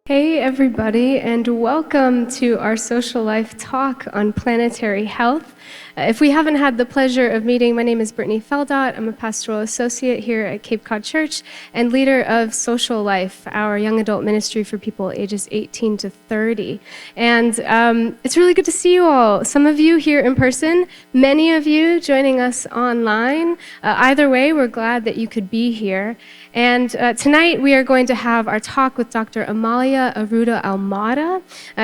Hey everybody, and welcome to our social life talk on planetary health. If we haven't had the pleasure of meeting, my name is Brittany Feldot. I'm a pastoral associate here at Cape Cod Church and leader of Social Life, our young adult ministry for people ages 18 to 30. And it's really good to see you all. Some of you here in person, many of you joining us online. Either way, we're glad that you could be here. And tonight we are going to have our talk with Dr. Amalia Aruda Almada.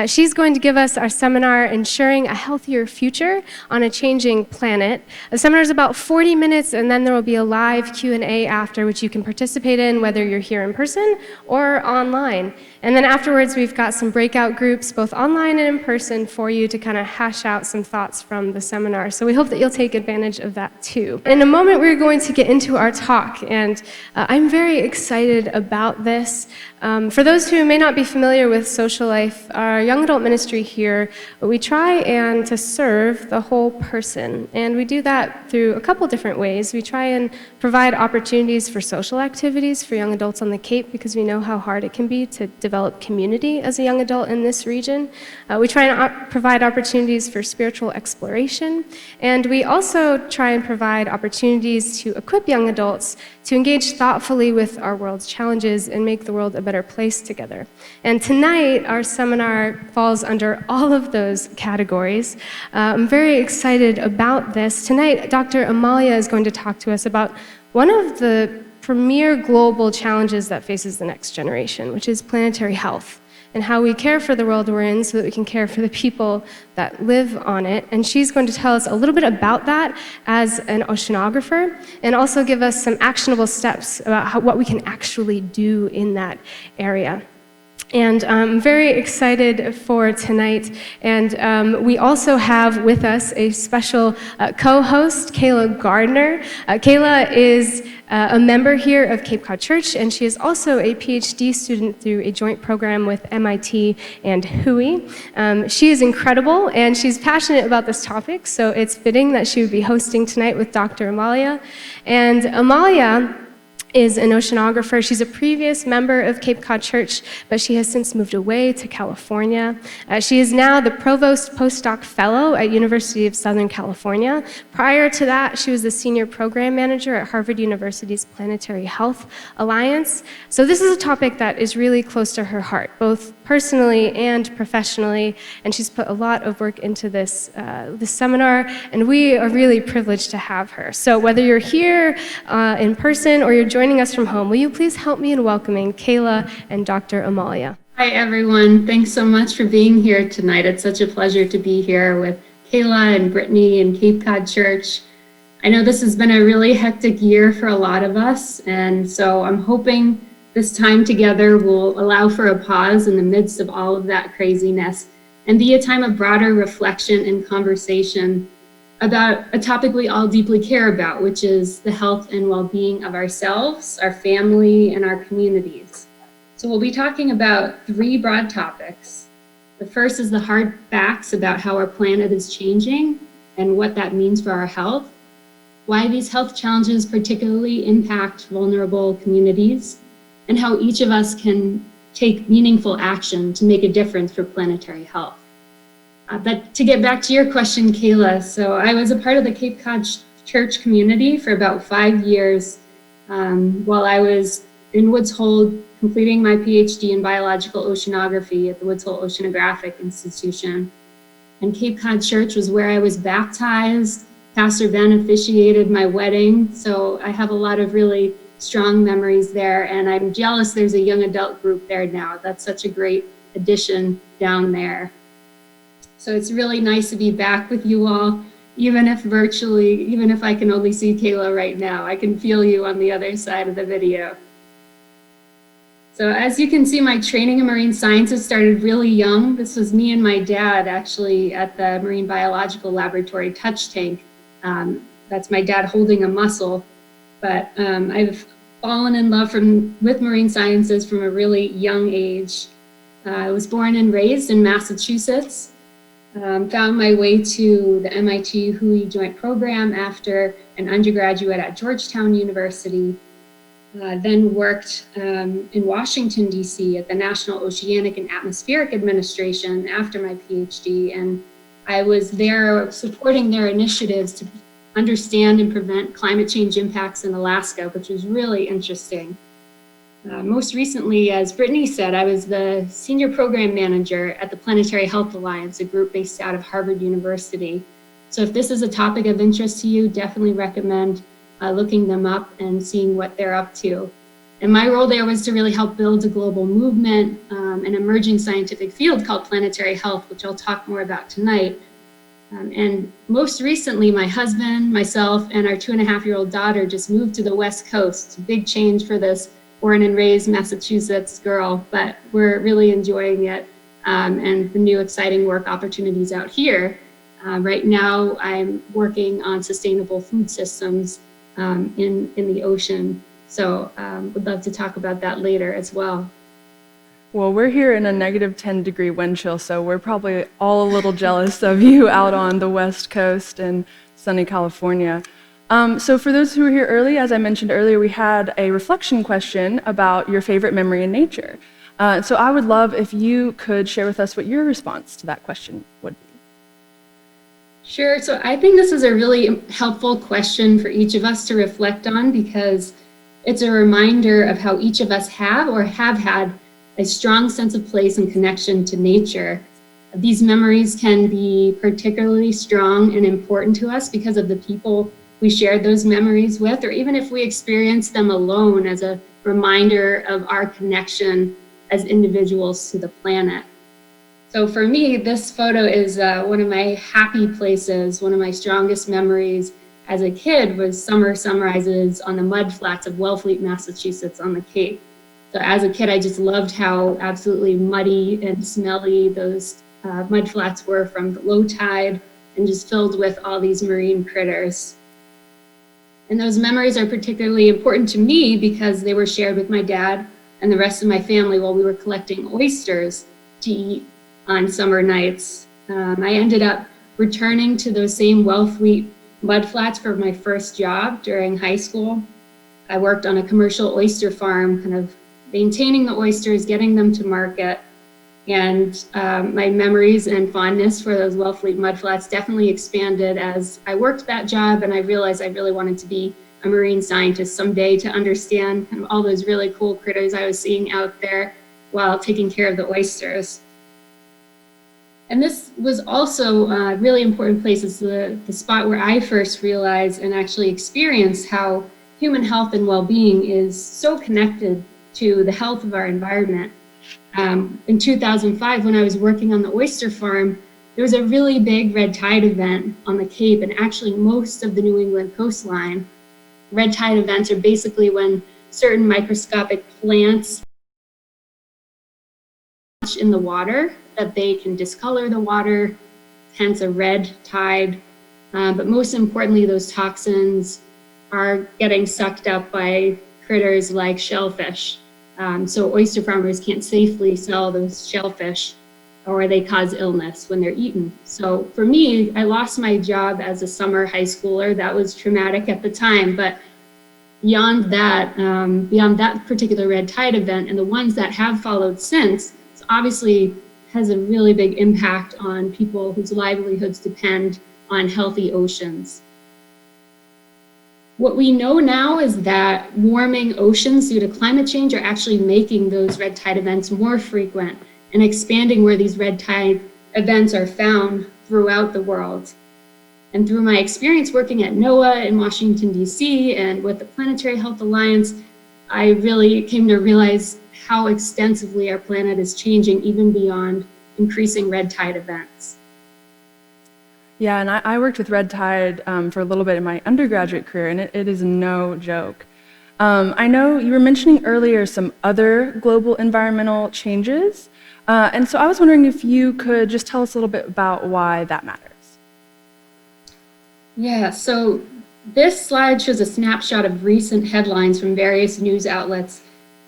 She's going to give us our seminar, Ensuring a Healthier Future on a Changing Planet. The seminar is about 40 minutes, and then there will be a live Q&A after, which you can participate in, whether you're here in person or online. And then afterwards, we've got some breakout groups, both online and in person, for you to kind of hash out some thoughts from the seminar. So we hope that you'll take advantage of that too. In a moment, we're going to get into our talk, and I'm very excited about this. For those who may not be familiar with Social Life, our young adult ministry here, we try and to serve the whole person. And we do that through a couple different ways. We try and provide opportunities for social activities for young adults on the Cape, because we know how hard it can be to develop community as a young adult in this region. We try and provide opportunities for spiritual exploration. And we also try and provide opportunities to equip young adults to engage thoughtfully with our world's challenges and make the world a better place together. And tonight, our seminar falls under all of those categories. I'm very excited about this. Tonight, Dr. Amalia is going to talk to us about one of the premier global challenges that faces the next generation, which is planetary health, and how we care for the world we're in so that we can care for the people that live on it. And she's going to tell us a little bit about that as an oceanographer, and also give us some actionable steps about what we can actually do in that area. And I'm very excited for tonight. And we also have with us a special co-host, Kayla Gardner. Kayla is a member here of Cape Cod Church, and she is also a PhD student through a joint program with MIT and WHOI. She is incredible, and she's passionate about this topic, so it's fitting that she would be hosting tonight with Dr. Amalia. And Amalia is an oceanographer. She's a previous member of Cape Cod Church, but she has since moved away to California. She is now the Provost Postdoctoral Fellow at University of Southern California. Prior to that, she was the Senior Program Manager at Harvard University's Planetary Health Alliance. So this is a topic that is really close to her heart, both personally and professionally, and she's put a lot of work into this seminar, and we are really privileged to have her. So whether you're here in person or you're joining us from home, will you please help me in welcoming Kayla and Dr. Amalia? Hi, everyone. Thanks so much for being here tonight. It's such a pleasure to be here with Kayla and Brittany and Cape Cod Church. I know this has been a really hectic year for a lot of us, and so I'm hoping this time together will allow for a pause in the midst of all of that craziness and be a time of broader reflection and conversation about a topic we all deeply care about, which is the health and well-being of ourselves, our family, and our communities. So we'll be talking about three broad topics. The first is the hard facts about how our planet is changing and what that means for our health, why these health challenges particularly impact vulnerable communities, and how each of us can take meaningful action to make a difference for planetary health. But to get back to your question, Kayla, so I was a part of the Cape Cod Church community for about 5 years while I was in Woods Hole completing my PhD in biological oceanography at the Woods Hole Oceanographic Institution. And Cape Cod Church was where I was baptized. Pastor Ben officiated my wedding, so I have a lot of really strong memories there, and I'm jealous there's a young adult group there now. That's such a great addition down there. So it's really nice to be back with you all, even if virtually, even if I can only see Kayla right now. I can feel you on the other side of the video. So as you can see, my training in marine sciences started really young. This was me and my dad actually at the Marine Biological Laboratory touch tank. That's my dad holding a mussel. But I've fallen in love with marine sciences from a really young age. I was born and raised in Massachusetts. found my way to the MIT WHOI joint program after an undergraduate at Georgetown University, then worked in Washington, D.C. at the National Oceanic and Atmospheric Administration after my PhD. And I was there supporting their initiatives to understand and prevent climate change impacts in Alaska, which was really interesting. Most recently, as Brittany said, I was the senior program manager at the Planetary Health Alliance, a group based out of Harvard University. So if this is a topic of interest to you, definitely recommend looking them up and seeing what they're up to. And my role there was to really help build a global movement, an emerging scientific field called planetary health, which I'll talk more about tonight. And most recently, my husband, myself, and our 2.5-year-old daughter just moved to the West Coast. It's a big change for this born and raised Massachusetts girl, but we're really enjoying it and the new exciting work opportunities out here. Right now, I'm working on sustainable food systems in the ocean. So would love to talk about that later as well. Well, we're here in a negative 10-degree wind chill, so we're probably all a little jealous of you out on the West Coast in sunny California. So for those who were here early, as I mentioned earlier, we had a reflection question about your favorite memory in nature. So I would love if you could share with us what your response to that question would be. Sure. So I think this is a really helpful question for each of us to reflect on, because it's a reminder of how each of us have or have had a strong sense of place and connection to nature. These memories can be particularly strong and important to us because of the people we shared those memories with, or even if we experience them alone as a reminder of our connection as individuals to the planet. So for me, this photo is one of my happy places. One of my strongest memories as a kid was summer sunrises on the mudflats of Wellfleet, Massachusetts on the Cape. So as a kid, I just loved how absolutely muddy and smelly those mudflats were from the low tide and just filled with all these marine critters. And those memories are particularly important to me because they were shared with my dad and the rest of my family while we were collecting oysters to eat on summer nights. I ended up returning to those same Wellfleet mudflats for my first job during high school. I worked on a commercial oyster farm, kind of maintaining the oysters, getting them to market. And my memories and fondness for those Wellfleet mudflats definitely expanded as I worked that job, and I realized I really wanted to be a marine scientist someday to understand kind of all those really cool critters I was seeing out there while taking care of the oysters. And this was also a really important place. It's the spot where I first realized and actually experienced how human health and well-being is so connected to the health of our environment. In 2005, when I was working on the oyster farm, there was a really big red tide event on the Cape and actually most of the New England coastline. Red tide events are basically when certain microscopic plants in the water that they can discolor the water, hence a red tide. But most importantly, those toxins are getting sucked up by critters like shellfish. So oyster farmers can't safely sell those shellfish, or they cause illness when they're eaten. So for me, I lost my job as a summer high schooler. That was traumatic at the time, but beyond that particular red tide event and the ones that have followed since, it's obviously has a really big impact on people whose livelihoods depend on healthy oceans. What we know now is that warming oceans due to climate change are actually making those red tide events more frequent and expanding where these red tide events are found throughout the world. And through my experience working at NOAA in Washington, D.C. and with the Planetary Health Alliance, I really came to realize how extensively our planet is changing even beyond increasing red tide events. Yeah, and I worked with red tide for a little bit in my undergraduate career, and it is no joke. I know you were mentioning earlier some other global environmental changes, and so I was wondering if you could just tell us a little bit about why that matters. Yeah, so this slide shows a snapshot of recent headlines from various news outlets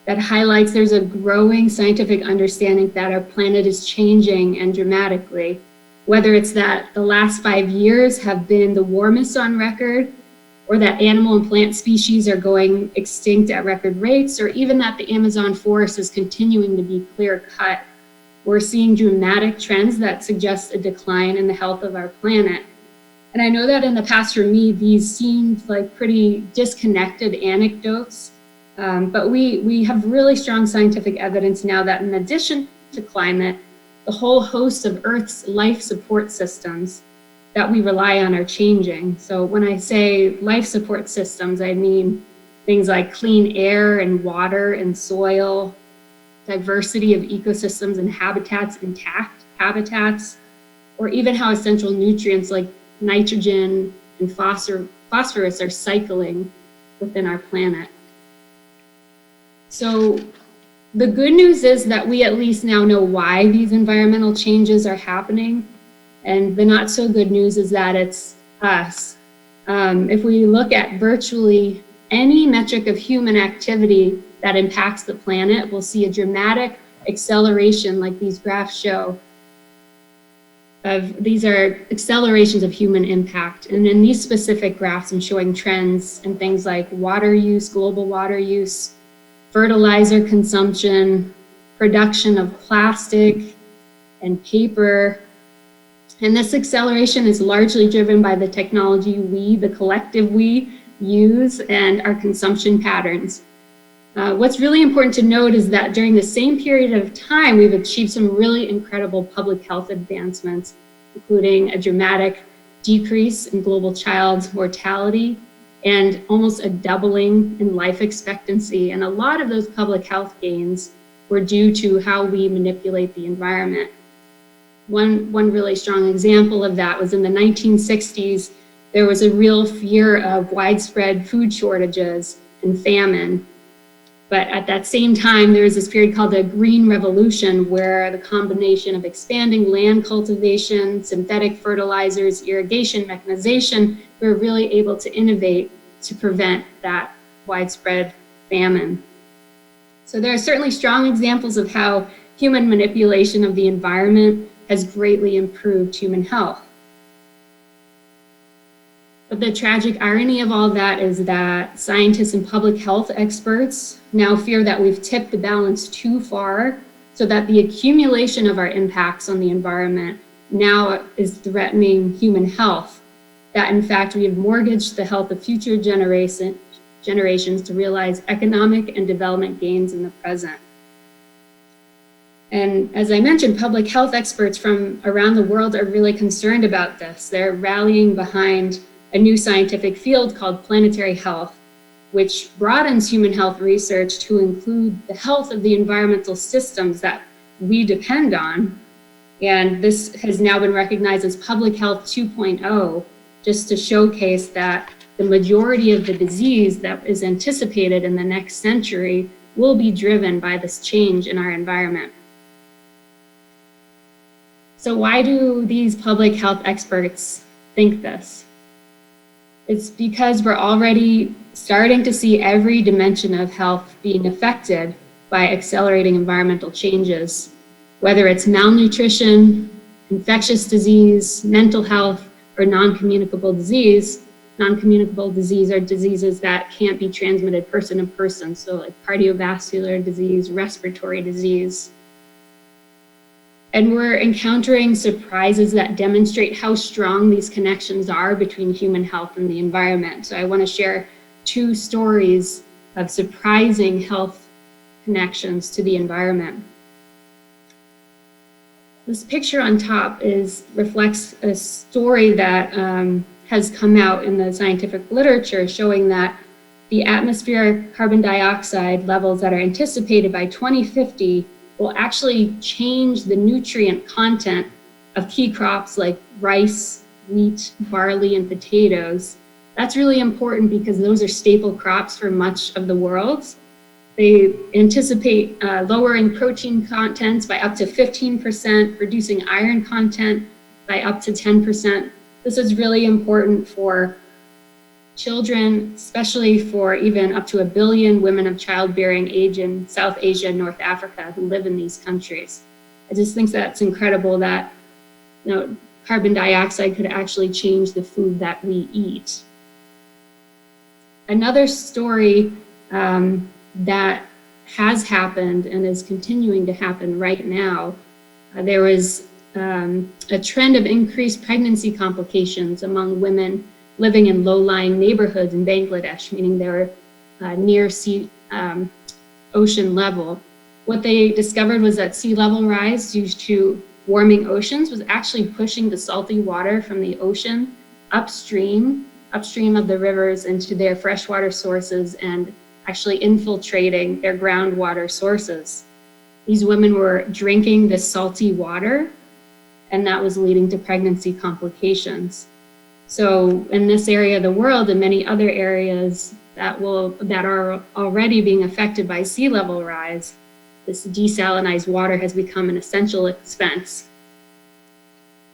that highlights there's a growing scientific understanding that our planet is changing and dramatically. whether it's that the last 5 years have been the warmest on record, or that animal and plant species are going extinct at record rates, or even that the Amazon forest is continuing to be clear cut, we're seeing dramatic trends that suggest a decline in the health of our planet. And I know that in the past for me, these seemed like pretty disconnected anecdotes, but we have really strong scientific evidence now that in addition to climate, the whole host of Earth's life support systems that we rely on are changing. So when I say life support systems, I mean things like clean air and water and soil, diversity of ecosystems and habitats, intact habitats, or even how essential nutrients like nitrogen and phosphorus are cycling within our planet. So the good news is that we at least now know why these environmental changes are happening. And the not so good news is that it's us. If we look at virtually any metric of human activity that impacts the planet, we'll see a dramatic acceleration like these graphs show. These are accelerations of human impact. And in these specific graphs, I'm showing trends in things like water use, global water use, fertilizer consumption, production of plastic and paper. And this acceleration is largely driven by the technology we, the collective we, use and our consumption patterns. What's really important to note is that during the same period of time, we've achieved some really incredible public health advancements, including a dramatic decrease in global child mortality and almost a doubling in life expectancy. And a lot of those public health gains were due to how we manipulate the environment. One really strong example of that was in the 1960s, there was a real fear of widespread food shortages and famine. But at that same time, there was this period called the Green Revolution, where the combination of expanding land cultivation, synthetic fertilizers, irrigation, mechanization, we were really able to innovate to prevent that widespread famine. So there are certainly strong examples of how human manipulation of the environment has greatly improved human health. But the tragic irony of all that is that scientists and public health experts now fear that we've tipped the balance too far, so that the accumulation of our impacts on the environment now is threatening human health. That in fact, we have mortgaged the health of future generations to realize economic and development gains in the present. And as I mentioned, public health experts from around the world are really concerned about this. They're rallying behind a new scientific field called Planetary Health, which broadens human health research to include the health of the environmental systems that we depend on. And this has now been recognized as Public Health 2.0, just to showcase that the majority of the disease that is anticipated in the next century will be driven by this change in our environment. So why do these public health experts think this? It's because we're already starting to see every dimension of health being affected by accelerating environmental changes, whether it's malnutrition, infectious disease, mental health, or non-communicable disease. Non-communicable disease are diseases that can't be transmitted person to person, so like cardiovascular disease, respiratory disease. And we're encountering surprises that demonstrate how strong these connections are between human health and the environment. So I want to share two stories of surprising health connections to the environment. This picture on top reflects a story that has come out in the scientific literature showing that the atmospheric carbon dioxide levels that are anticipated by 2050 will actually change the nutrient content of key crops like rice, wheat, barley, and potatoes. That's really important because those are staple crops for much of the world. They anticipate lowering protein contents by up to 15%, reducing iron content by up to 10%. This is really important for children, especially for even up to 1 billion women of childbearing age in South Asia and North Africa who live in these countries. I just think that's incredible that carbon dioxide could actually change the food that we eat. Another story that has happened and is continuing to happen right now, there was a trend of increased pregnancy complications among women living in low-lying neighborhoods in Bangladesh, meaning they were near ocean level. What they discovered was that sea level rise due to warming oceans was actually pushing the salty water from the ocean upstream of the rivers into their freshwater sources and actually infiltrating their groundwater sources. These women were drinking this salty water, and that was leading to pregnancy complications. So in this area of the world and many other areas that are already being affected by sea level rise, this desalinized water has become an essential expense.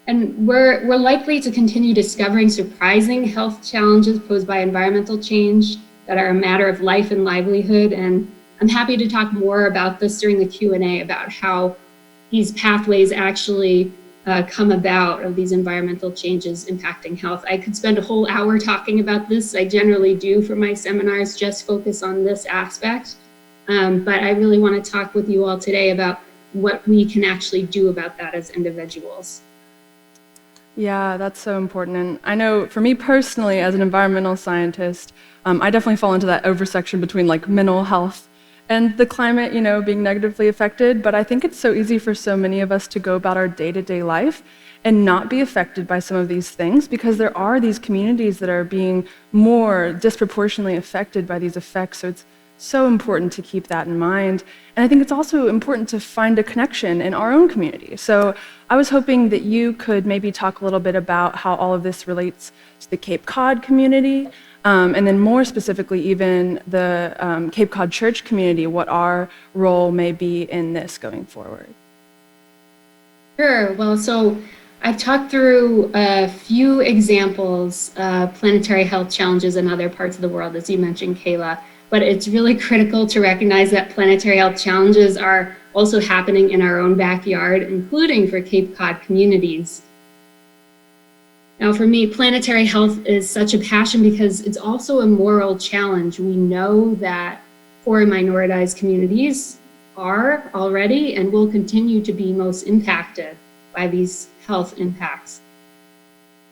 And we're likely to continue discovering surprising health challenges posed by environmental change that are a matter of life and livelihood. And I'm happy to talk more about this during the Q&A about how these pathways actually come about of these environmental changes impacting health. I could spend a whole hour talking about this. I generally do for my seminars, just focus on this aspect. But I really want to talk with you all today about what we can actually do about that as individuals. Yeah, that's so important. And I know for me personally, as an environmental scientist, I definitely fall into that intersection between like mental health and the climate, being negatively affected. But I think it's so easy for so many of us to go about our day-to-day life and not be affected by some of these things, because there are these communities that are being more disproportionately affected by these effects. So it's so important to keep that in mind. And I think it's also important to find a connection in our own community. So I was hoping that you could maybe talk a little bit about how all of this relates to the Cape Cod community, and then more specifically even the Cape Cod Church community, what our role may be in this going forward. Sure. Well, so I've talked through a few examples of planetary health challenges in other parts of the world, as you mentioned, Kayla. But it's really critical to recognize that planetary health challenges are also happening in our own backyard, including for Cape Cod communities. Now, for me, planetary health is such a passion because it's also a moral challenge. We know that poor and minoritized communities are already and will continue to be most impacted by these health impacts.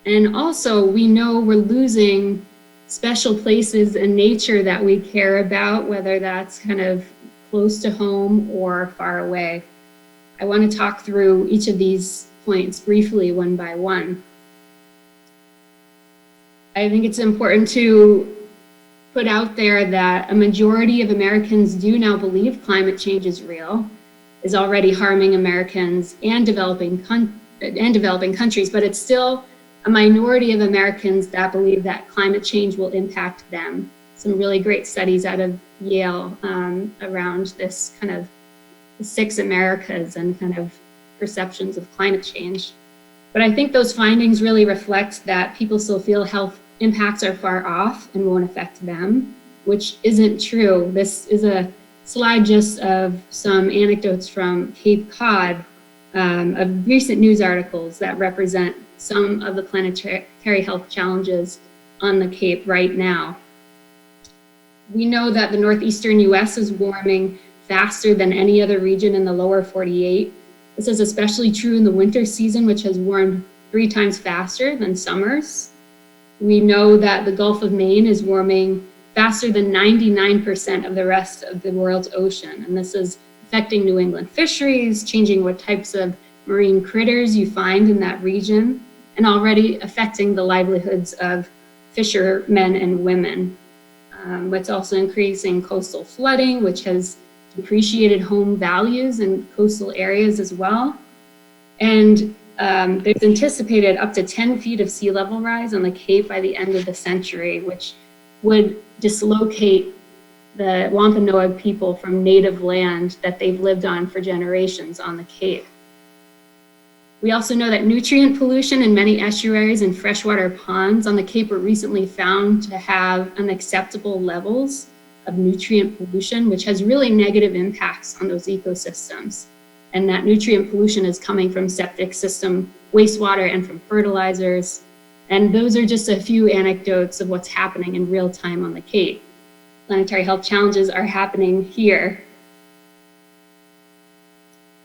And also, we know we're losing special places in nature that we care about, whether that's kind of close to home or far away. I want to talk through each of these points briefly, one by one. I think it's important to put out there that a majority of Americans do now believe climate change is real, is already harming Americans and developing countries, but it's still a minority of Americans that believe that climate change will impact them. Some really great studies out of Yale around this kind of the 6 Americas and kind of perceptions of climate change. But I think those findings really reflect that people still feel health impacts are far off and won't affect them, which isn't true. This is a slide just of some anecdotes from Cape Cod of recent news articles that represent some of the planetary health challenges on the Cape right now. We know that the northeastern US is warming faster than any other region in the lower 48. This is especially true in the winter season, which has warmed 3 times faster than summers. We know that the Gulf of Maine is warming faster than 99% of the rest of the world's ocean. And this is affecting New England fisheries, changing what types of marine critters you find in that region, and already affecting the livelihoods of fishermen and women. It's also increasing coastal flooding, which has depreciated home values in coastal areas as well. And there's anticipated up to 10 feet of sea level rise on the Cape by the end of the century, which would dislocate the Wampanoag people from native land that they've lived on for generations on the Cape. We also know that nutrient pollution in many estuaries and freshwater ponds on the Cape were recently found to have unacceptable levels of nutrient pollution, which has really negative impacts on those ecosystems. and that nutrient pollution is coming from septic system wastewater and from fertilizers. And those are just a few anecdotes of what's happening in real time on the Cape. Planetary health challenges are happening here.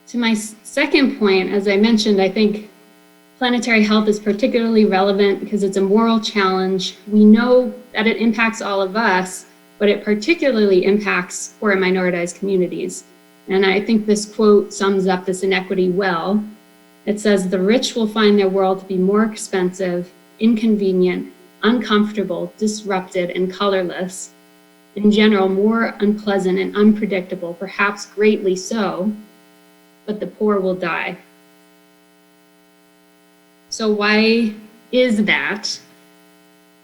To my second point, as I mentioned, I think planetary health is particularly relevant because it's a moral challenge. We know that it impacts all of us, but it particularly impacts poor and minoritized communities. And I think this quote sums up this inequity well. It says, "The rich will find their world to be more expensive, inconvenient, uncomfortable, disrupted, and colorless. In general, more unpleasant and unpredictable, perhaps greatly so, but the poor will die." So why is that?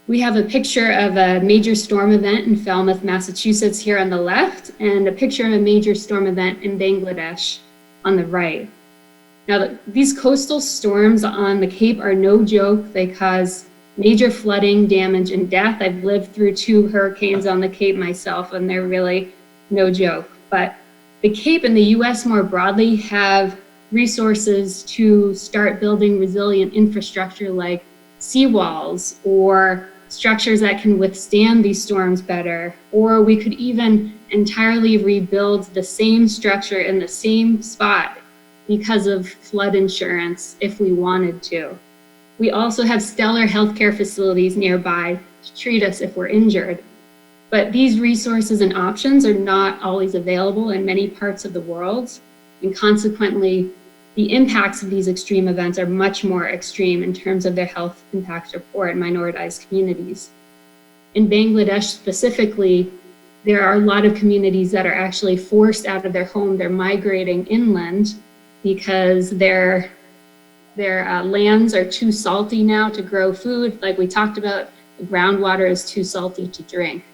We have a picture of a major storm event in Falmouth, Massachusetts here on the left, and a picture of a major storm event in Bangladesh on the right. Now, these coastal storms on the Cape are no joke. They cause major flooding, damage, and death. I've lived through 2 hurricanes on the Cape myself, and they're really no joke. But the Cape and the US more broadly have resources to start building resilient infrastructure like seawalls or structures that can withstand these storms better. Or we could even entirely rebuild the same structure in the same spot because of flood insurance if we wanted to. We also have stellar healthcare facilities nearby to treat us if we're injured. But these resources and options are not always available in many parts of the world, and consequently, the impacts of these extreme events are much more extreme in terms of their health impacts for poor and minoritized communities. In Bangladesh specifically, there are a lot of communities that are actually forced out of their home. They're migrating inland because their lands are too salty now to grow food. Like we talked about, the groundwater is too salty to drink.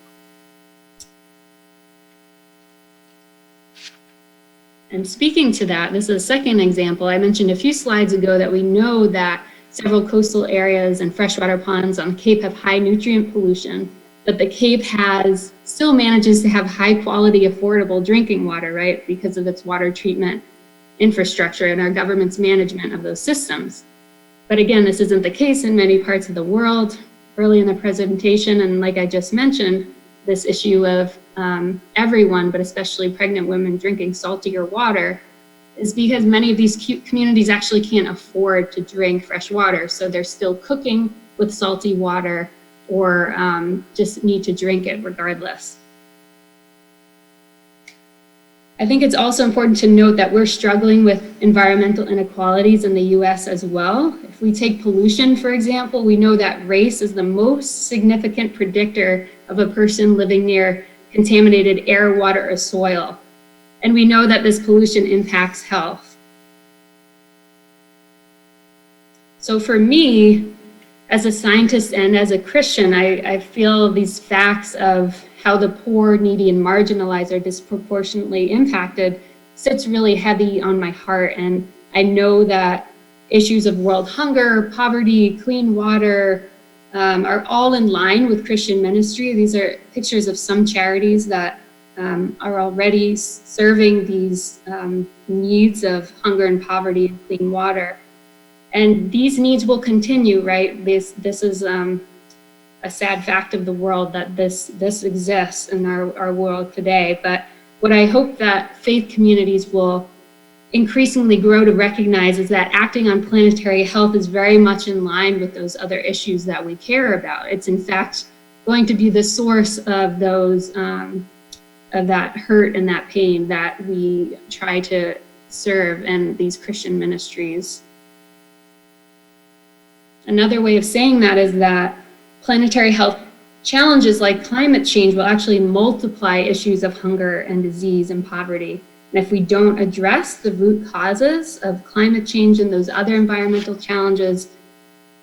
And speaking to that, this is a second example. I mentioned a few slides ago that we know that several coastal areas and freshwater ponds on the Cape have high nutrient pollution, but the Cape still manages to have high quality, affordable drinking water, right? Because of its water treatment infrastructure and our government's management of those systems. But again, this isn't the case in many parts of the world. Early in the presentation, and like I just mentioned, this issue of everyone, but especially pregnant women, drinking saltier water is because many of these communities actually can't afford to drink fresh water. So they're still cooking with salty water or just need to drink it regardless. I think it's also important to note that we're struggling with environmental inequalities in the US as well. If we take pollution, for example, we know that race is the most significant predictor of a person living near contaminated air, water, or soil. And we know that this pollution impacts health. So for me, as a scientist and as a Christian, I feel these facts of how the poor, needy, and marginalized are disproportionately impacted sits really heavy on my heart. And I know that issues of world hunger, poverty, clean water are all in line with Christian ministry. These are pictures of some charities that are already serving these needs of hunger and poverty and clean water. And these needs will continue, right? This is a sad fact of the world that this exists in our world today. But what I hope that faith communities will increasingly grow to recognize is that acting on planetary health is very much in line with those other issues that we care about. It's in fact going to be the source of those of that hurt and that pain that we try to serve in these Christian ministries. Another way of saying that is that planetary health challenges like climate change will actually multiply issues of hunger and disease and poverty. And if we don't address the root causes of climate change and those other environmental challenges,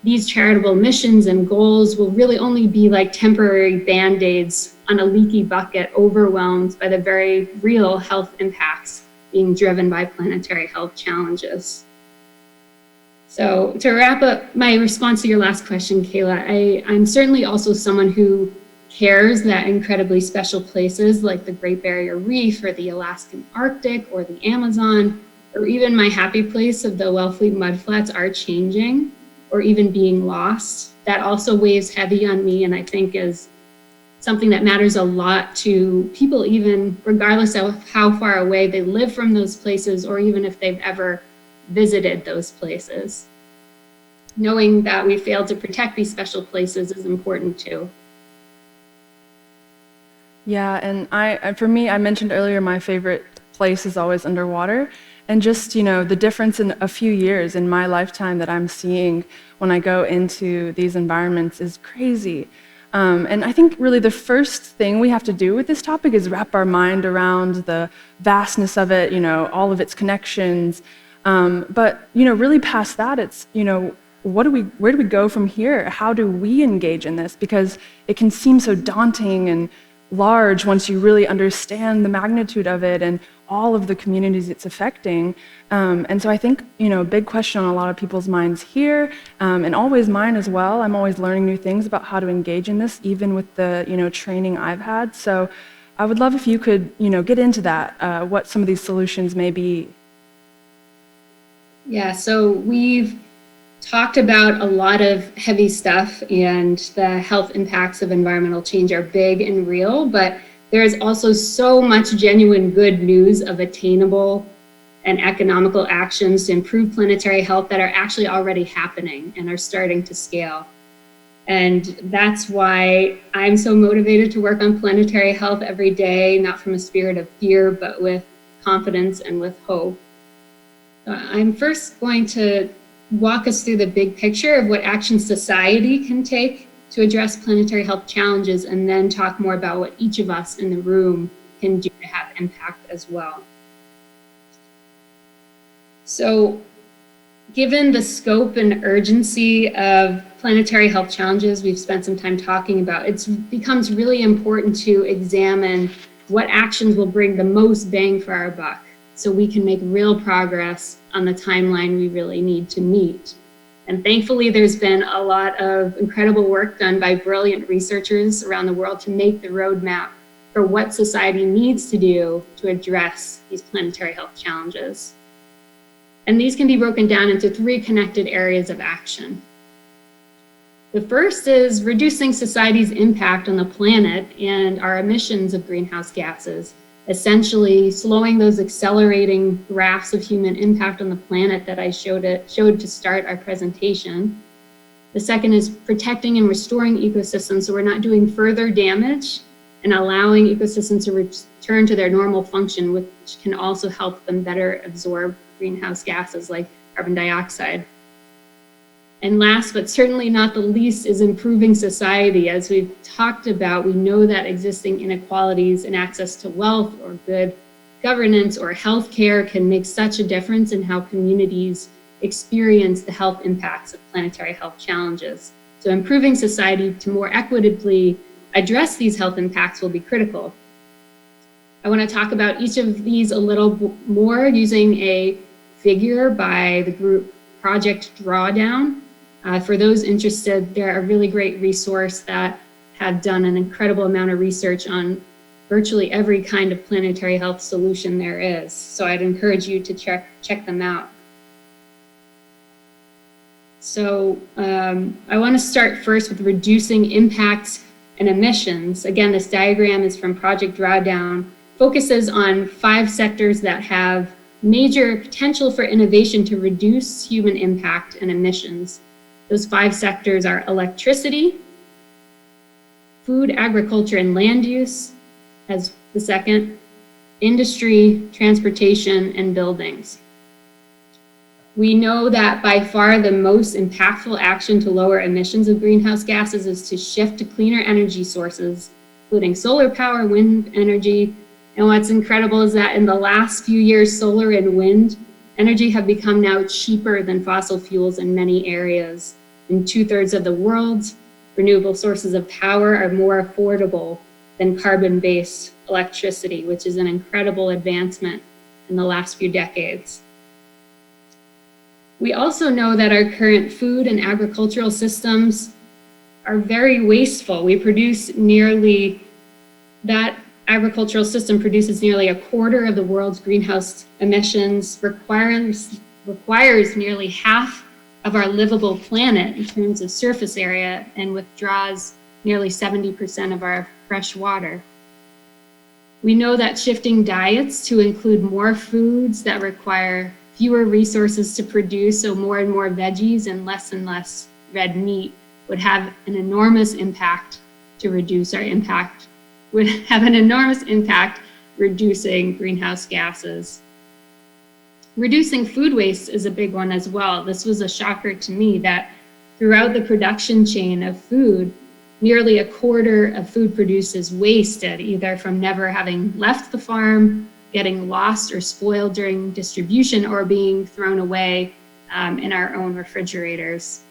these charitable missions and goals will really only be like temporary band-aids on a leaky bucket, overwhelmed by the very real health impacts being driven by planetary health challenges. So to wrap up my response to your last question, Kayla, I'm certainly also someone who cares that incredibly special places like the Great Barrier Reef or the Alaskan Arctic or the Amazon or even my happy place of the Wellfleet mudflats are changing or even being lost, that also weighs heavy on me, and I think is something that matters a lot to people, even regardless of how far away they live from those places, or even if they've ever visited those places. Knowing that we failed to protect these special places is important too. Yeah, and for me, I mentioned earlier my favorite place is always underwater. And just, you know, the difference in a few years in my lifetime that I'm seeing when I go into these environments is crazy. And I think really the first thing we have to do with this topic is wrap our mind around the vastness of it, you know, all of its connections. But, you know, really past that, it's, you know, where do we go from here? How do we engage in this? Because it can seem so daunting and large once you really understand the magnitude of it and all of the communities it's affecting. And so I think, you know, a big question on a lot of people's minds here, and always mine as well. I'm always learning new things about how to engage in this, even with the, you know, training I've had. So I would love if you could, you know, get into that, what some of these solutions may be. Yeah, so we've talked about a lot of heavy stuff, and the health impacts of environmental change are big and real, but there is also so much genuine good news of attainable and economical actions to improve planetary health that are actually already happening and are starting to scale. And that's why I'm so motivated to work on planetary health every day, not from a spirit of fear, but with confidence and with hope. I'm first going to walk us through the big picture of what action society can take to address planetary health challenges, and then talk more about what each of us in the room can do to have impact as well. So, given the scope and urgency of planetary health challenges we've spent some time talking about, it becomes really important to examine what actions will bring the most bang for our buck, so we can make real progress on the timeline we really need to meet. And thankfully, there's been a lot of incredible work done by brilliant researchers around the world to make the roadmap for what society needs to do to address these planetary health challenges. And these can be broken down into 3 connected areas of action. The first is reducing society's impact on the planet and our emissions of greenhouse gases, essentially slowing those accelerating graphs of human impact on the planet that I showed to start our presentation. The second is protecting and restoring ecosystems so we're not doing further damage, and allowing ecosystems to return to their normal function, which can also help them better absorb greenhouse gases like carbon dioxide. And last, but certainly not the least, is improving society. As we've talked about, we know that existing inequalities in access to wealth or good governance or healthcare can make such a difference in how communities experience the health impacts of planetary health challenges. So improving society to more equitably address these health impacts will be critical. I want to talk about each of these a little more using a figure by the group Project Drawdown. For those interested, they're a really great resource that have done an incredible amount of research on virtually every kind of planetary health solution there is. So I'd encourage you to check them out. So I want to start first with reducing impacts and emissions. Again, this diagram is from Project Drawdown, focuses on 5 sectors that have major potential for innovation to reduce human impact and emissions. Those 5 sectors are electricity, food, agriculture, and land use as the second, industry, transportation, and buildings. We know that by far the most impactful action to lower emissions of greenhouse gases is to shift to cleaner energy sources, including solar power, wind energy. And what's incredible is that in the last few years, solar and wind energy have become now cheaper than fossil fuels in many areas. In 2/3 of the world, renewable sources of power are more affordable than carbon-based electricity, which is an incredible advancement in the last few decades. We also know that our current food and agricultural systems are very wasteful. We produce nearly that agricultural system produces nearly a quarter of the world's greenhouse emissions, requires nearly half of our livable planet in terms of surface area, and withdraws nearly 70% of our fresh water. We know that shifting diets to include more foods that require fewer resources to produce, so more and more veggies and less red meat, would have an enormous impact to reduce our impact, would have an enormous impact reducing greenhouse gases. Reducing food waste is a big one as well. This was a shocker to me that throughout the production chain of food, nearly a quarter of food produced is wasted, either from never having left the farm, getting lost or spoiled during distribution, or being thrown away in our own refrigerators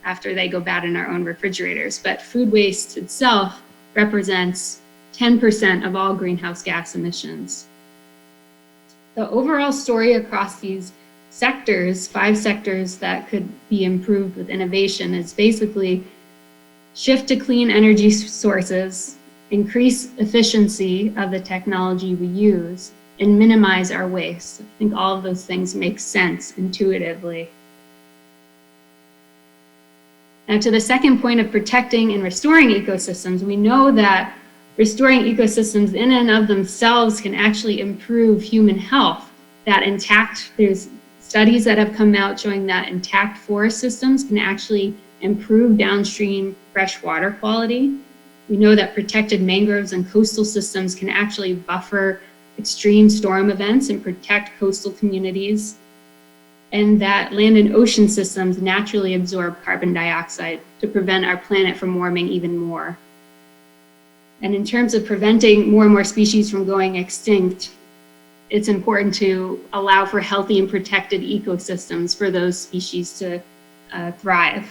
after they go bad in our own refrigerators. But food waste itself represents 10% of all greenhouse gas emissions. The overall story across these sectors, 5 sectors that could be improved with innovation, is basically shift to clean energy sources, increase efficiency of the technology we use, and minimize our waste. I think all of those things make sense intuitively. Now, to the second point of protecting and restoring ecosystems, we know that restoring ecosystems in and of themselves can actually improve human health. There's studies that have come out showing that intact forest systems can actually improve downstream freshwater quality. We know that protected mangroves and coastal systems can actually buffer extreme storm events and protect coastal communities, and that land and ocean systems naturally absorb carbon dioxide to prevent our planet from warming even more. And in terms of preventing more and more species from going extinct, it's important to allow for healthy and protected ecosystems for those species to thrive.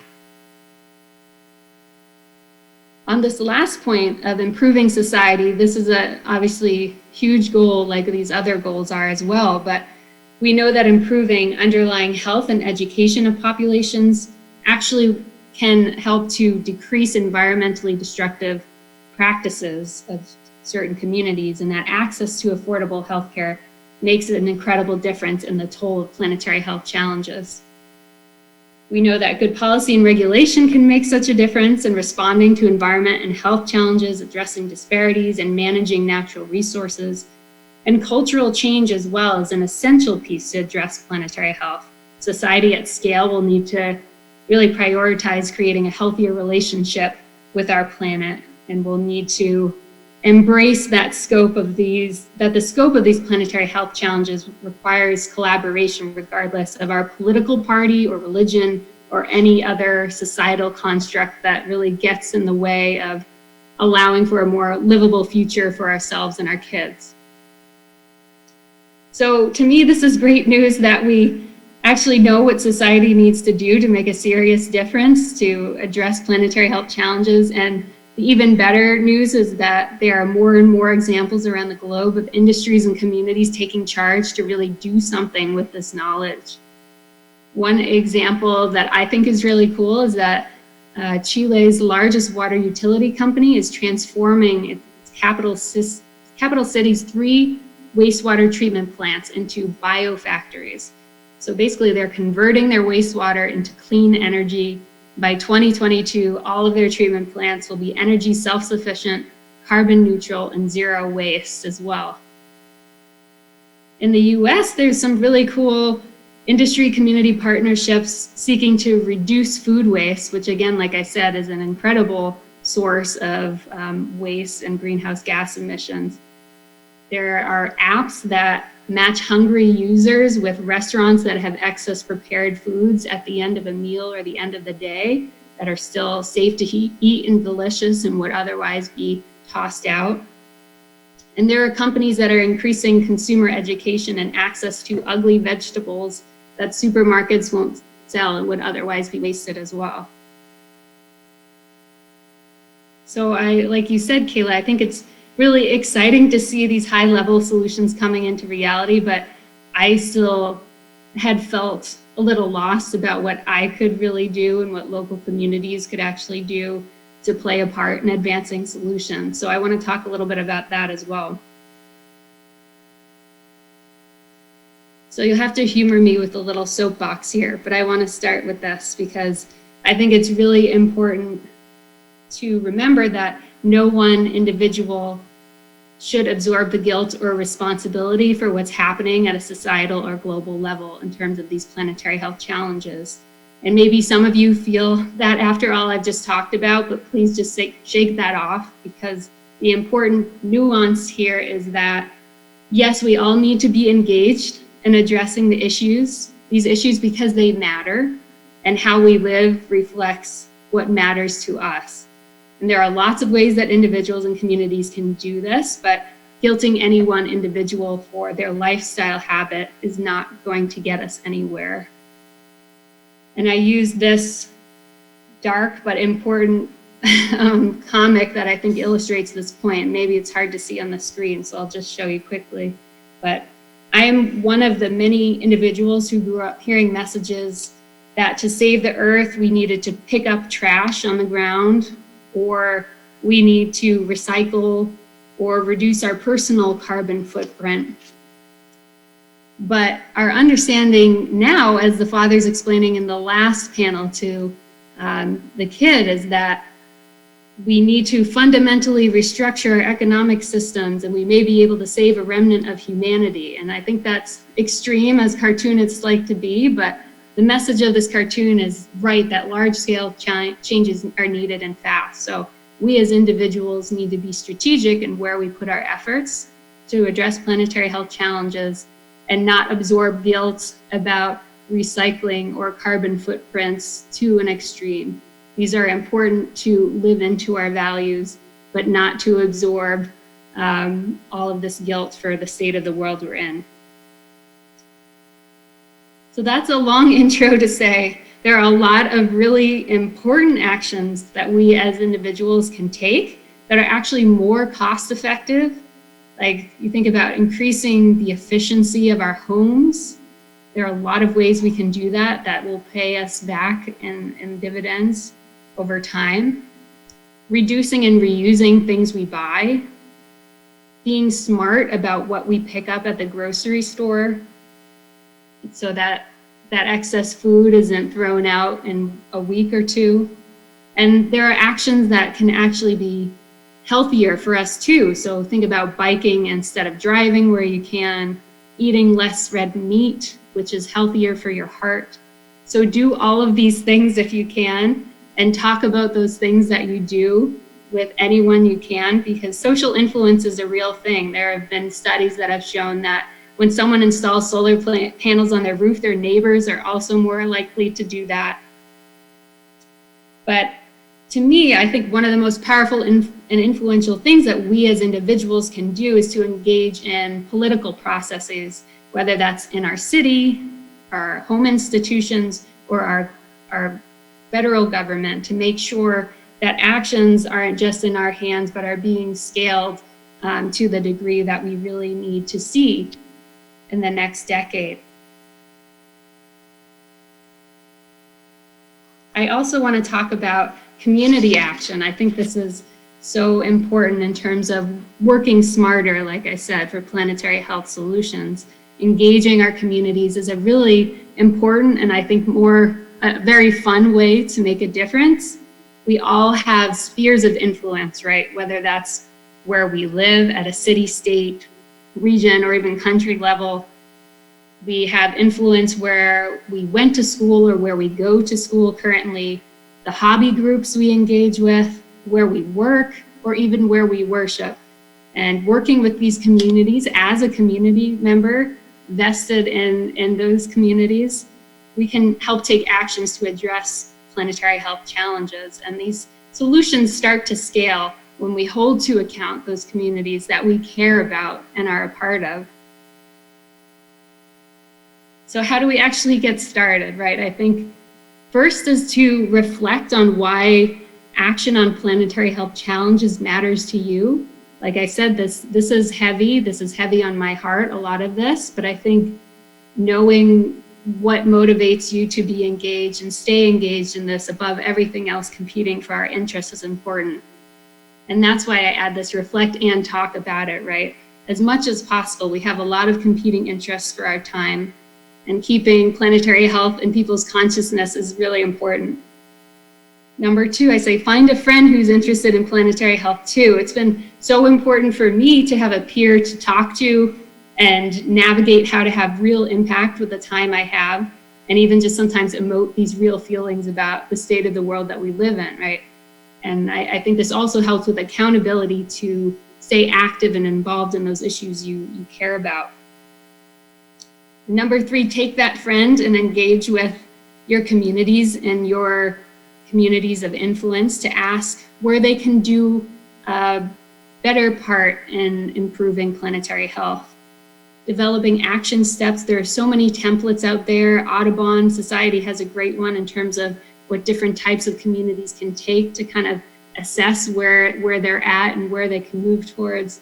On this last point of improving society, this is a obviously huge goal, like these other goals are as well, but we know that improving underlying health and education of populations actually can help to decrease environmentally destructive practices of certain communities, and that access to affordable healthcare makes an incredible difference in the toll of planetary health challenges. We know that good policy and regulation can make such a difference in responding to environment and health challenges, addressing disparities, and managing natural resources. And cultural change as well is an essential piece to address planetary health. Society at scale will need to really prioritize creating a healthier relationship with our planet, and we'll need to embrace that the scope of these planetary health challenges requires collaboration regardless of our political party or religion or any other societal construct that really gets in the way of allowing for a more livable future for ourselves and our kids. So to me, this is great news that we actually know what society needs to do to make a serious difference to address planetary health challenges. And the even better news is that there are more and more examples around the globe of industries and communities taking charge to really do something with this knowledge. One example that I think is really cool is that Chile's largest water utility company is transforming its capital city's 3 wastewater treatment plants into biofactories. So basically they're converting their wastewater into clean energy. By 2022, all of their treatment plants will be energy self-sufficient, carbon neutral, and zero waste as well. In the US, there's some really cool industry community partnerships seeking to reduce food waste, which again, like I said, is an incredible source of waste and greenhouse gas emissions. There are apps that match hungry users with restaurants that have excess prepared foods at the end of a meal or the end of the day that are still safe to eat and delicious and would otherwise be tossed out. And there are companies that are increasing consumer education and access to ugly vegetables that supermarkets won't sell and would otherwise be wasted as well. So like you said, Kayla, I think it's really exciting to see these high-level solutions coming into reality, but I still had felt a little lost about what I could really do and what local communities could actually do to play a part in advancing solutions. So I want to talk a little bit about that as well. So you'll have to humor me with a little soapbox here, but I want to start with this because I think it's really important to remember that no one individual should absorb the guilt or responsibility for what's happening at a societal or global level in terms of these planetary health challenges. And maybe some of you feel that after all I've just talked about, but please just shake that off, because the important nuance here is that, yes, we all need to be engaged in addressing these issues because they matter, and how we live reflects what matters to us. And there are lots of ways that individuals and communities can do this, but guilting any one individual for their lifestyle habit is not going to get us anywhere. And I use this dark but important comic that I think illustrates this point. Maybe it's hard to see on the screen, so I'll just show you quickly. But I am one of the many individuals who grew up hearing messages that to save the earth, we needed to pick up trash on the ground, or we need to recycle or reduce our personal carbon footprint. But our understanding now, as the father's explaining in the last panel to the kid, is that we need to fundamentally restructure our economic systems, and we may be able to save a remnant of humanity. And I think that's extreme, as cartoonists like to be, but the message of this cartoon is right, that large-scale changes are needed and fast. So we as individuals need to be strategic in where we put our efforts to address planetary health challenges and not absorb guilt about recycling or carbon footprints to an extreme. These are important to live into our values, but not to absorb all of this guilt for the state of the world we're in. So that's a long intro to say there are a lot of really important actions that we as individuals can take that are actually more cost effective. Like you think about increasing the efficiency of our homes. There are a lot of ways we can do that that will pay us back in dividends over time. Reducing and reusing things we buy. Being smart about what we pick up at the grocery store, so that excess food isn't thrown out in a week or two. And there are actions that can actually be healthier for us too. So think about biking instead of driving where you can, eating less red meat, which is healthier for your heart. So do all of these things if you can, and talk about those things that you do with anyone you can, because social influence is a real thing. There have been studies that have shown that when someone installs solar panels on their roof, their neighbors are also more likely to do that. But to me, I think one of the most powerful and influential things that we as individuals can do is to engage in political processes, whether that's in our city, our home institutions, or our federal government, to make sure that actions aren't just in our hands, but are being scaled to the degree that we really need to see in the next decade. I also want to talk about community action. I think this is so important in terms of working smarter, like I said, for planetary health solutions. Engaging our communities is a really important and I think a very fun way to make a difference. We all have spheres of influence, right? Whether that's where we live at a city, state, region, or even country level. We have influence where we went to school or where we go to school currently, the hobby groups we engage with, where we work, or even where we worship. And working with these communities as a community member vested in those communities, we can help take actions to address planetary health challenges. And these solutions start to scale when we hold to account those communities that we care about and are a part of. So how do we actually get started, right? I think first is to reflect on why action on planetary health challenges matters to you. Like I said, this is heavy on my heart, a lot of this, but I think knowing what motivates you to be engaged and stay engaged in this above everything else competing for our interests is important. And that's why I add this reflect and talk about it, right? As much as possible, we have a lot of competing interests for our time, and keeping planetary health in people's consciousness is really important. Number 2, I say find a friend who's interested in planetary health too. It's been so important for me to have a peer to talk to and navigate how to have real impact with the time I have, and even just sometimes emote these real feelings about the state of the world that we live in, right? And I think this also helps with accountability to stay active and involved in those issues you care about. Number 3, take that friend and engage with your communities and your communities of influence to ask where they can do a better part in improving planetary health. Developing action steps. There are so many templates out there. Audubon Society has a great one in terms of what different types of communities can take to kind of assess where they're at and where they can move towards.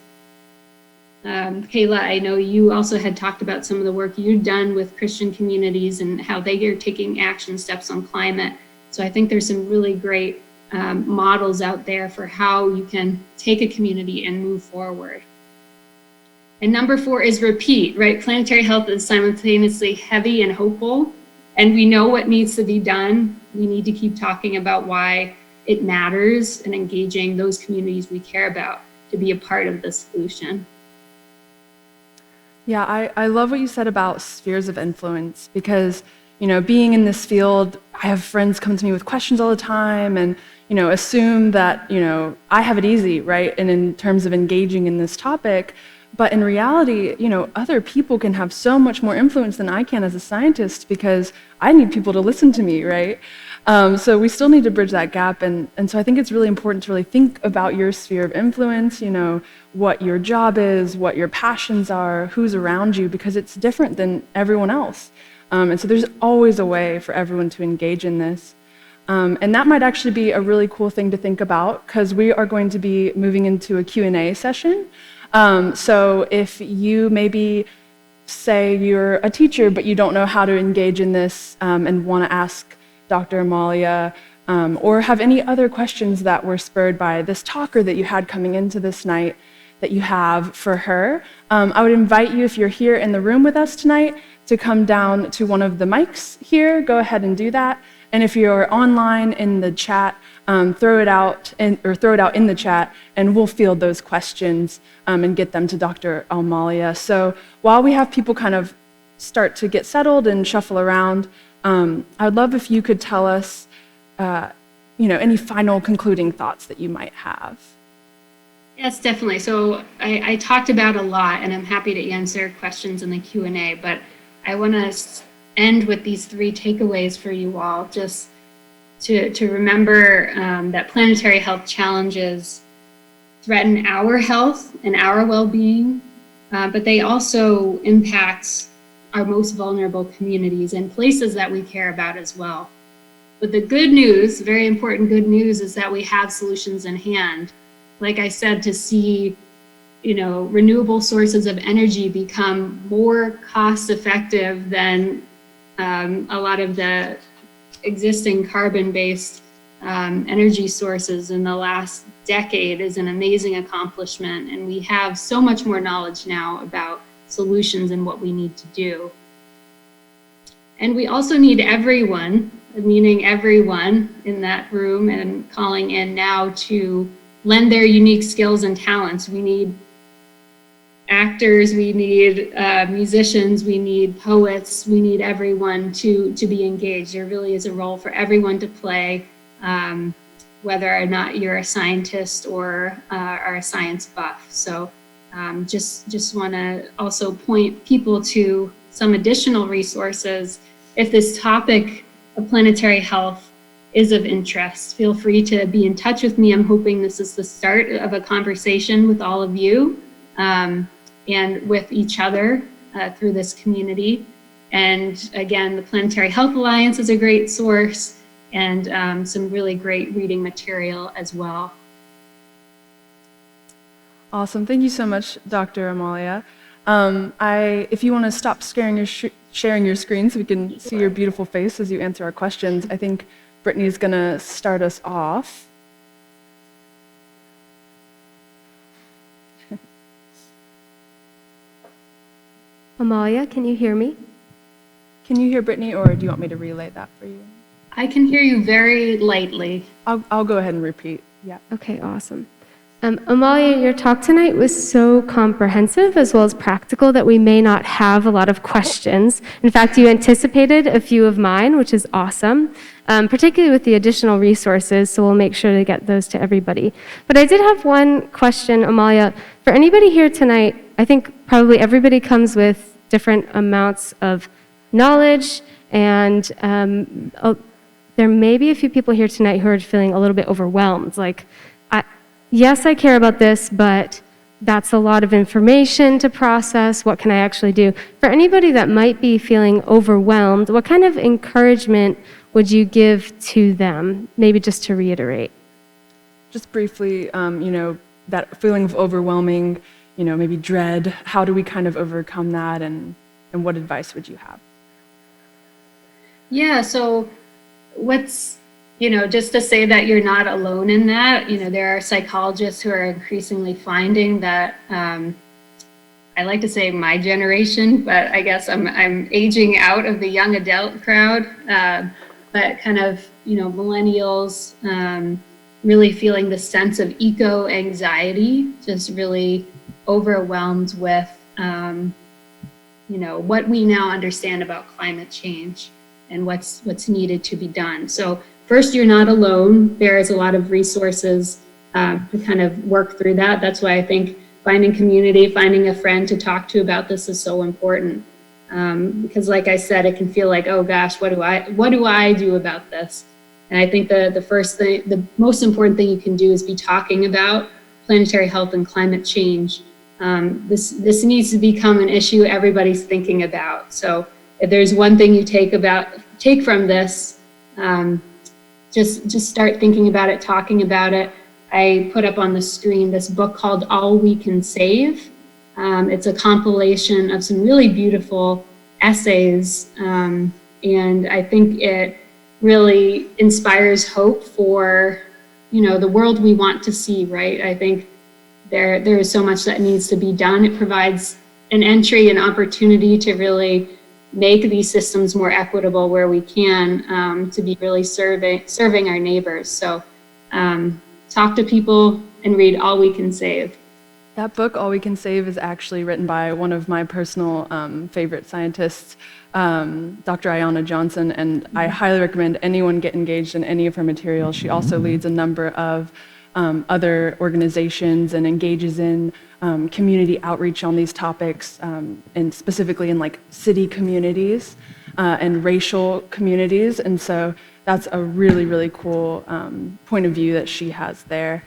Kayla, I know you also had talked about some of the work you've done with Christian communities and how they are taking action steps on climate. So I think there's some really great models out there for how you can take a community and move forward. And number 4 is repeat, right? Planetary health is simultaneously heavy and hopeful, and we know what needs to be done. We need to keep talking about why it matters and engaging those communities we care about to be a part of the solution. Yeah, I love what you said about spheres of influence, because, being in this field, I have friends come to me with questions all the time and, assume that, I have it easy, right? And in terms of engaging in this topic. But in reality, other people can have so much more influence than I can as a scientist, because I need people to listen to me, right? So we still need to bridge that gap. And so I think it's really important to really think about your sphere of influence, what your job is, what your passions are, who's around you, because it's different than everyone else. And so there's always a way for everyone to engage in this. And that might actually be a really cool thing to think about, because we are going to be moving into a Q&A session. So if you maybe say you're a teacher, but you don't know how to engage in this and want to ask Dr. Amalia, or have any other questions that were spurred by this talk or that you had coming into this night that you have for her, I would invite you, if you're here in the room with us tonight, to come down to one of the mics here. Go ahead and do that. And if you're online in the chat, throw it out in the chat, and we'll field those questions and get them to Dr. Amalia. So while we have people kind of start to get settled and shuffle around, I'd love if you could tell us, any final concluding thoughts that you might have. Yes, definitely. So I talked about a lot, and I'm happy to answer questions in the Q&A, but I want to end with these 3 takeaways for you all, just to remember that planetary health challenges threaten our health and our well-being, but they also impact our most vulnerable communities and places that we care about as well. But the good news, very important good news, is that we have solutions in hand. Like I said, to see renewable sources of energy become more cost-effective than a lot of the existing carbon-based energy sources in the last decade is an amazing accomplishment, and we have so much more knowledge now about solutions and what we need to do. And we also need everyone, meaning everyone in that room and calling in now, to lend their unique skills and talents. We need actors, we need musicians, we need poets, we need everyone to be engaged. There really is a role for everyone to play, whether or not you're a scientist or are a science buff. So just want to also point people to some additional resources. If this topic of planetary health is of interest, feel free to be in touch with me. I'm hoping this is the start of a conversation with all of you and with each other through this community. And again, the Planetary Health Alliance is a great source, and some really great reading material as well. Awesome. Thank you so much, Dr. Amalia. If you want to stop sharing your screen so we can see your beautiful face as you answer our questions, I think Brittany's going to start us off. Amalia, can you hear me? Can you hear Brittany, or do you want me to relay that for you? I can hear you very lightly. I'll go ahead and repeat. Yeah. Okay, awesome. Amalia, your talk tonight was so comprehensive as well as practical that we may not have a lot of questions. In fact, you anticipated a few of mine, which is awesome, particularly with the additional resources, so we'll make sure to get those to everybody. But I did have one question, Amalia. For anybody here tonight, I think probably everybody comes with different amounts of knowledge, and there may be a few people here tonight who are feeling a little bit overwhelmed, like, yes, I care about this, but that's a lot of information to process. What can I actually do? For anybody that might be feeling overwhelmed, what kind of encouragement would you give to them? Maybe just to reiterate. Just briefly, that feeling of overwhelming, maybe dread. How do we kind of overcome that, and what advice would you have? Yeah, so just to say that you're not alone in that, there are psychologists who are increasingly finding that, I like to say my generation, but I guess I'm aging out of the young adult crowd, but kind of, millennials really feeling the sense of eco-anxiety, just really overwhelmed with, what we now understand about climate change and what's needed to be done. So first, you're not alone. There is a lot of resources to kind of work through that. That's why I think finding community, finding a friend to talk to about this is so important. Because like I said, it can feel like, oh gosh, what do I do about this? And I think the most important thing you can do is be talking about planetary health and climate change. This needs to become an issue everybody's thinking about. So if there's one thing you take from this, just start thinking about it, talking about it. I put up on the screen this book called All We Can Save. It's a compilation of some really beautiful essays, and I think it really inspires hope for, the world we want to see, right? I think there is so much that needs to be done. It provides an entry, an opportunity to really make these systems more equitable where we can, to be really serving our neighbors. So talk to people and read All We Can Save. That book, All We Can Save, is actually written by one of my personal favorite scientists, Dr. Ayanna Johnson, and I highly recommend anyone get engaged in any of her material. She also leads a number of other organizations and engages in community outreach on these topics, and specifically in city communities and racial communities. And so that's a really, really cool point of view that she has there.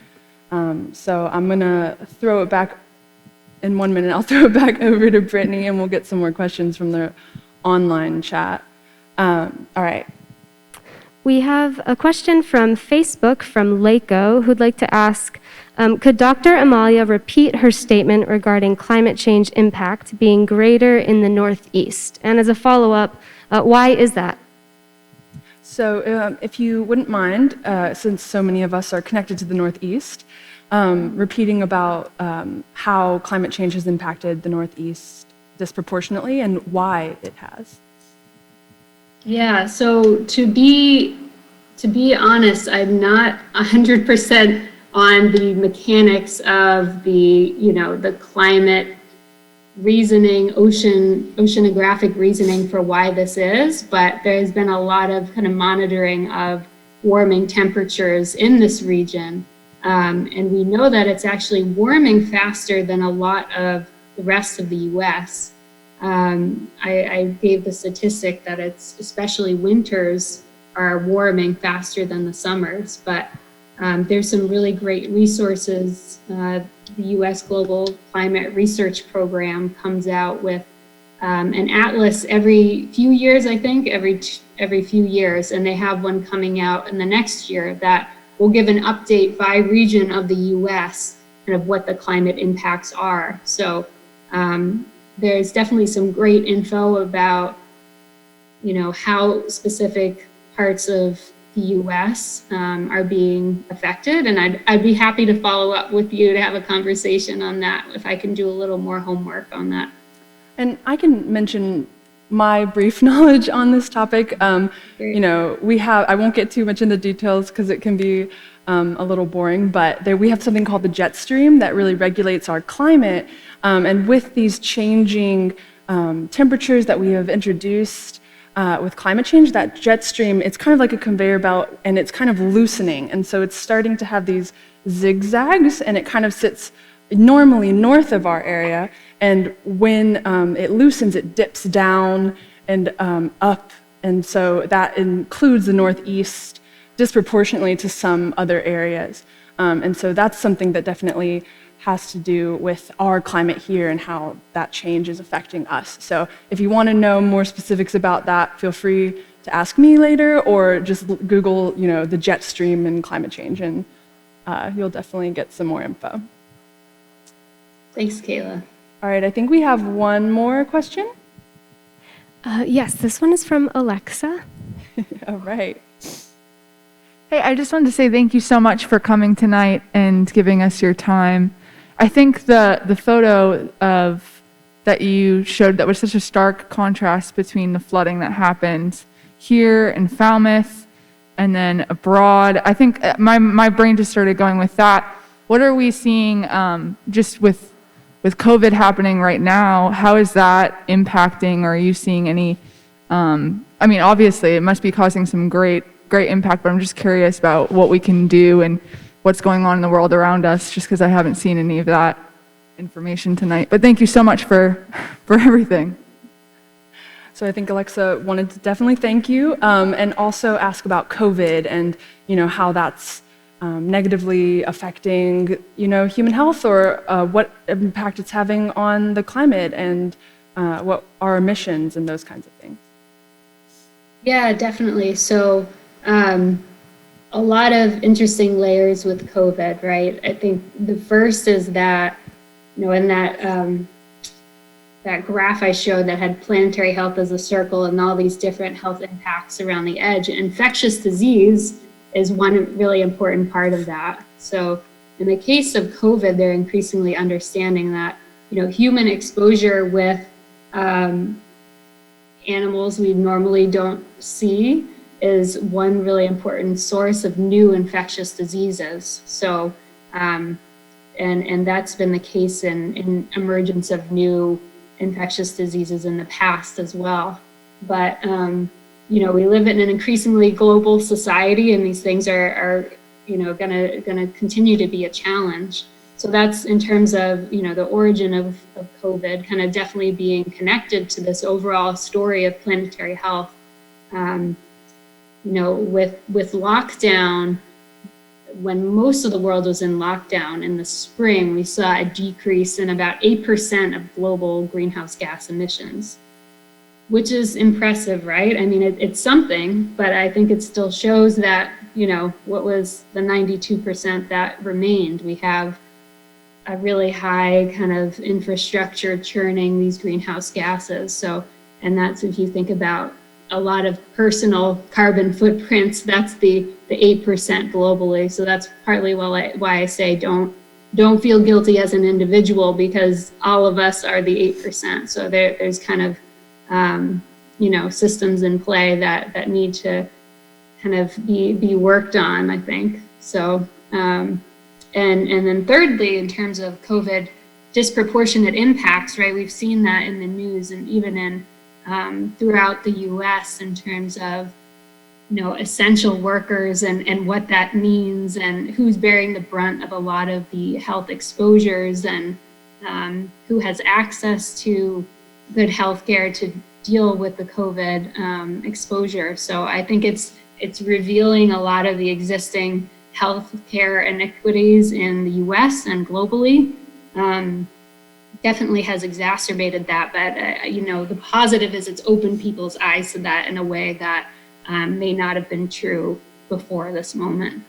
So I'm gonna throw it back in 1 minute. I'll throw it back over to Brittany, and we'll get some more questions from the online chat. All right. We have a question from Facebook from Lako, who'd like to ask, could Dr. Amalia repeat her statement regarding climate change impact being greater in the Northeast? And as a follow-up, why is that? So if you wouldn't mind, since so many of us are connected to the Northeast, repeating about how climate change has impacted the Northeast disproportionately and why it has. Yeah, so to be honest, I'm not 100% on the mechanics of the climate reasoning, oceanographic reasoning for why this is, but there's been a lot of kind of monitoring of warming temperatures in this region. And we know that it's actually warming faster than a lot of the rest of the US. I gave the statistic that it's especially winters are warming faster than the summers, but there's some really great resources. The US Global Climate Research Program comes out with an atlas every few years, I think, every few years, and they have one coming out in the next year that will give an update by region of the US kind of what the climate impacts are. So there's definitely some great info about, how specific parts of the U.S. Are being affected, and I'd be happy to follow up with you to have a conversation on that if I can do a little more homework on that. And I can mention my brief knowledge on this topic. I won't get too much into details because it can be a little boring, but we have something called the jet stream that really regulates our climate. And with these changing temperatures that we have introduced with climate change, that jet stream, it's kind of like a conveyor belt, and it's kind of loosening. And so it's starting to have these zigzags, and it kind of sits normally north of our area. And when it loosens, it dips down and up. And so that includes the Northeast disproportionately to some other areas. And so that's something that definitely has to do with our climate here and how that change is affecting us. So if you want to know more specifics about that, feel free to ask me later, or just Google, the jet stream and climate change, and you'll definitely get some more info. Thanks, Kayla. All right, I think we have one more question. Yes, this one is from Alexa. All right. Hey, I just wanted to say thank you so much for coming tonight and giving us your time. I think the photo that you showed, that was such a stark contrast between the flooding that happened here in Falmouth and then abroad. I think my brain just started going with that. What are we seeing just with COVID happening right now? How is that impacting, or are you seeing any, obviously it must be causing some great impact, but I'm just curious about what we can do and what's going on in the world around us, just because I haven't seen any of that information tonight. But thank you so much for everything. So I think Alexa wanted to definitely thank you, and also ask about COVID and how that's negatively affecting human health, or what impact it's having on the climate, and what our emissions and those kinds of things. Yeah, definitely. So a lot of interesting layers with COVID, right? I think the first is that, in that graph I showed that had planetary health as a circle and all these different health impacts around the edge, infectious disease is one really important part of that. So in the case of COVID, they're increasingly understanding that, human exposure with animals we normally don't see is one really important source of new infectious diseases. So, and that's been the case in emergence of new infectious diseases in the past as well. But, we live in an increasingly global society, and these things are gonna continue to be a challenge. So that's in terms of, the origin of COVID kind of definitely being connected to this overall story of planetary health. With lockdown, when most of the world was in lockdown in the spring, we saw a decrease in about 8% of global greenhouse gas emissions, which is impressive, right? I mean, it's something, but I think it still shows that, what was the 92% that remained? We have a really high kind of infrastructure churning these greenhouse gases. So, and that's, if you think about a lot of personal carbon footprints, that's the 8% globally. So that's partly why I say don't feel guilty as an individual, because all of us are the 8%. So there's kind of systems in play that need to kind of be worked on, I think. So and then thirdly, in terms of COVID disproportionate impacts, right? We've seen that in the news, and even in throughout the U.S. in terms of essential workers and what that means, and who's bearing the brunt of a lot of the health exposures, and who has access to good health care to deal with the COVID exposure. So I think it's revealing a lot of the existing health care inequities in the U.S. and globally. Definitely has exacerbated that, but the positive is it's opened people's eyes to that in a way that may not have been true before this moment.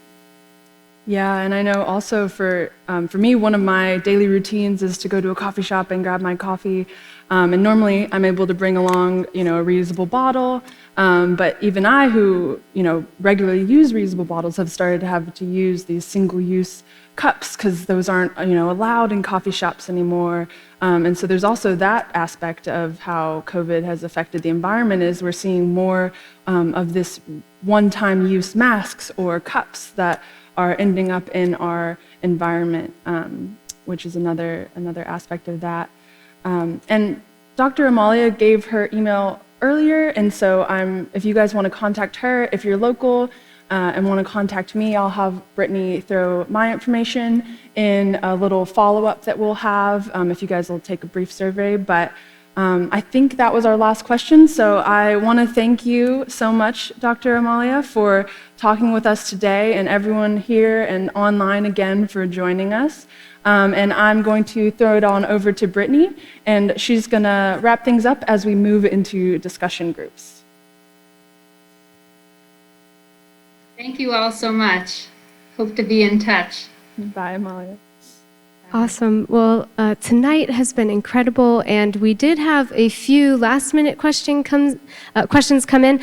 Yeah, and I know also for me, one of my daily routines is to go to a coffee shop and grab my coffee. And normally I'm able to bring along, a reusable bottle. But even I, who, regularly use reusable bottles, have started to have to use these single-use cups because those aren't, allowed in coffee shops anymore. And so there's also that aspect of how COVID has affected the environment is we're seeing more of this one-time use masks or cups that are ending up in our environment, which is another aspect of that. And Dr. Amalia gave her email earlier, and so if you guys want to contact her, if you're local and want to contact me, I'll have Brittany throw my information in a little follow-up that we'll have if you guys will take a brief survey. But I think that was our last question, so I want to thank you so much, Dr. Amalia, for talking with us today, and everyone here and online again for joining us. And I'm going to throw it on over to Brittany, and she's going to wrap things up as we move into discussion groups. Thank you all so much. Hope to be in touch. Bye, Amalia. Awesome. Well, tonight has been incredible, and we did have a few last-minute questions come in.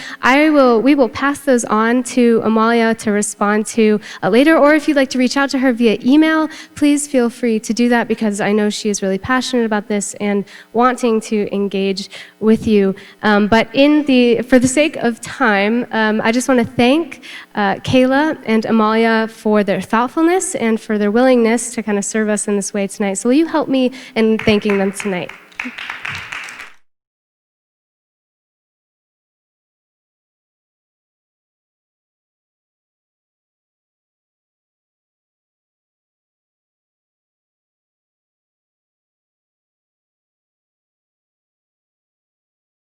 We will pass those on to Amalia to respond to later, or if you'd like to reach out to her via email, please feel free to do that because I know she is really passionate about this and wanting to engage with you. But for the sake of time, I just want to thank Kayla and Amalia for their thoughtfulness and for their willingness to kind of serve us in this way tonight. So will you help me in thanking them tonight?